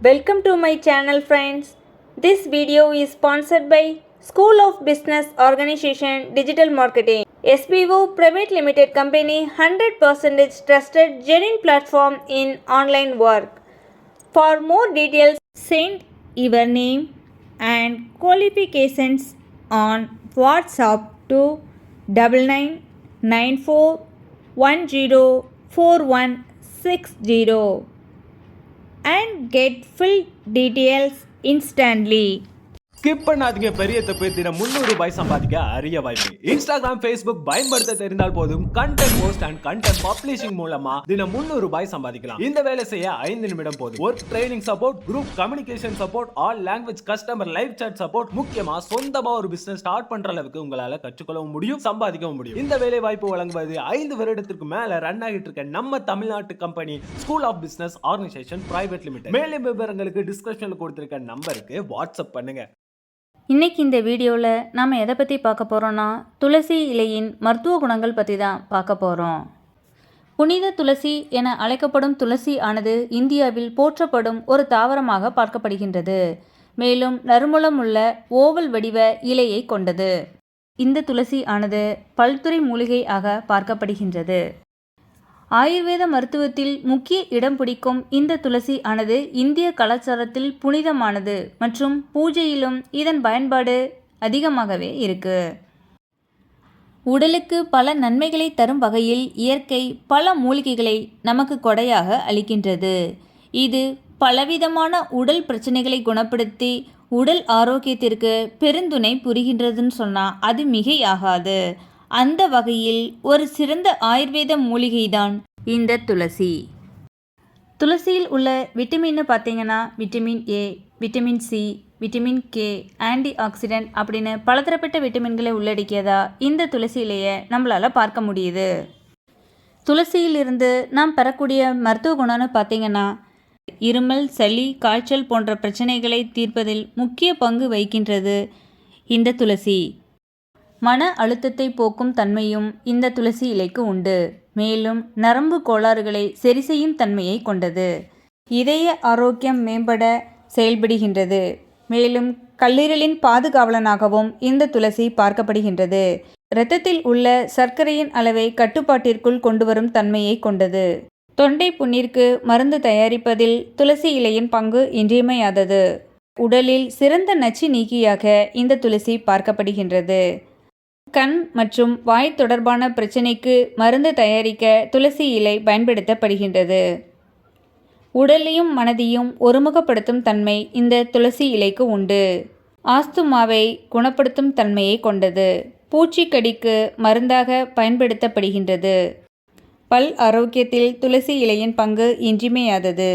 Welcome to my channel friends. This video is sponsored by School of Business Organization Digital Marketing. SBO Private Limited Company 100% trusted genuine platform in online work. For more details, send your name and qualifications on WhatsApp to 9994104160 and get full details instantly. Skip பண்ணாதீங்க. பெரிய தப்பு. தினம் 300 ரூபாய் சம்பாதிக்க அரிய வாய்ப்பு. Instagram, Facebook பயன்படுத்த தெரிந்தால் போதும் content post and content publishing மூலமா தினம் 300 ரூபாய் சம்பாதிக்கலாம். இந்த வேலை செய்ய 5 நிமிடம் போதும். Work training support, group communication support, all language customer live chat support, முக்கியமா சொந்தமா ஒரு பிசினஸ் ஸ்டார்ட் பண்ற அளவுக்கு உங்களால கற்றுக்கொள்ளவும் முடியும், சம்பாதிக்கவும் முடியும். இந்த வேலை வாய்ப்பு வழங்குவது 5 வருடத்திற்கு மேல ரன் ஆகிட்டு இருக்க நம்ம தமிழ்நாட்டு company school of business organisation private limited. மேலும் விவரங்களுக்கு டிஸ்கிரிப்ஷன்ல கொடுத்திருக்க நம்பருக்கு வாட்ஸ்அப் பண்ணுங்க. இன்றைக்கி இந்த வீடியோவில் நாம் எதை பற்றி பார்க்க போகிறோன்னா, துளசி இலையின் மருத்துவ குணங்கள் பற்றி தான் பார்க்க போகிறோம். புனித துளசி என அழைக்கப்படும் துளசி ஆனது இந்தியாவில் போற்றப்படும் ஒரு தாவரமாக பார்க்கப்படுகின்றது. மேலும் நறுமணம் உள்ள ஓவல் வடிவ இலையை கொண்டது. இந்த துளசி ஆனது பல்துறை மூலிகை ஆக பார்க்கப்படுகின்றது. ஆயுர்வேத மருத்துவத்தில் முக்கிய இடம் பிடிக்கும் இந்த துளசி ஆனது இந்திய கலாச்சாரத்தில் புனிதமானது மற்றும் பூஜையிலும் இதன் பயன்பாடு அதிகமாகவே இருக்கு. உடலுக்கு பல நன்மைகளை தரும் வகையில் இயற்கை பல மூலிகைகளை நமக்கு கொடையாக அளிக்கின்றது. இது பலவிதமான உடல் பிரச்சனைகளை குணப்படுத்தி உடல் ஆரோக்கியத்திற்கு பெருந்துணை புரிகின்றதுன்னு சொன்னால் அது மிகையாகாது. அந்த வகையில் ஒரு சிறந்த ஆயுர்வேத மூலிகைதான் இந்த துளசி. துளசியில் உள்ள விட்டமின்னு பார்த்தீங்கன்னா vitamin A, vitamin C, vitamin K, anti accident அப்படின்னு பலதரப்பட்ட விட்டமின்களை உள்ளடக்கியதா இந்த துளசி இலையை நம்மளால் பார்க்க முடியுது. துளசியிலிருந்து நாம் பெறக்கூடிய மருத்துவ குணம்னு பார்த்தீங்கன்னா இருமல், சளி, காய்ச்சல் போன்ற பிரச்சனைகளை தீர்ப்பதில் முக்கிய பங்கு வகிக்கின்றது இந்த துளசி. மன அழுத்தத்தை போக்கும் தன்மையும் இந்த துளசி இலைக்கு உண்டு. மேலும் நரம்பு கோளாறுகளை சரி செய்யும் தன்மையை கொண்டது. இதய ஆரோக்கியம் மேம்பட செயல்படுகின்றது. மேலும் கல்லீரலின் பாதுகாவலனாகவும் இந்த துளசி பார்க்கப்படுகின்றது. இரத்தத்தில் உள்ள சர்க்கரையின் அளவை கட்டுப்பாட்டிற்குள் கொண்டு வரும் தன்மையை கொண்டது. தொண்டை புண்ணிற்கு மருந்து தயாரிப்பதில் துளசி இலையின் பங்கு இன்றியமையாதது. உடலில் சிறந்த நச்சு நீக்கியாக இந்த துளசி பார்க்கப்படுகின்றது. கண் மற்றும் வாய் தொடர்பான பிரச்சனைக்கு மருந்து தயாரிக்க துளசி இலை பயன்படுத்தப்படுகின்றது. உடலையும் மனதையும் ஒருமுகப்படுத்தும் தன்மை இந்த துளசி இலைக்கு உண்டு. ஆஸ்துமாவை குணப்படுத்தும் தன்மையை கொண்டது. பூச்சிக்கடிக்கு மருந்தாக பயன்படுத்தப்படுகின்றது. பல் ஆரோக்கியத்தில் துளசி இலையின் பங்கு இன்றியமையாதது.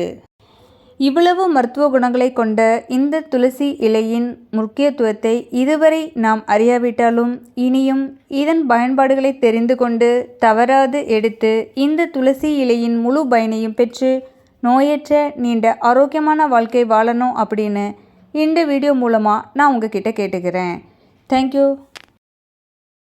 இவ்வளவு மருத்துவ குணங்களை கொண்ட இந்த துளசி இலையின் முக்கியத்துவத்தை இதுவரை நாம் அறியாவிட்டாலும் இனியும் இதன் பயன்பாடுகளை தெரிந்து கொண்டு தவறாது எடுத்து இந்த துளசி இலையின் முழு பயனையும் பெற்று நோயற்ற நீண்ட ஆரோக்கியமான வாழ்க்கை வாழணும் அப்படின்னு இந்த வீடியோ மூலமாக நான் உங்ககிட்ட கேட்டுக்கிறேன். தேங்க்யூ.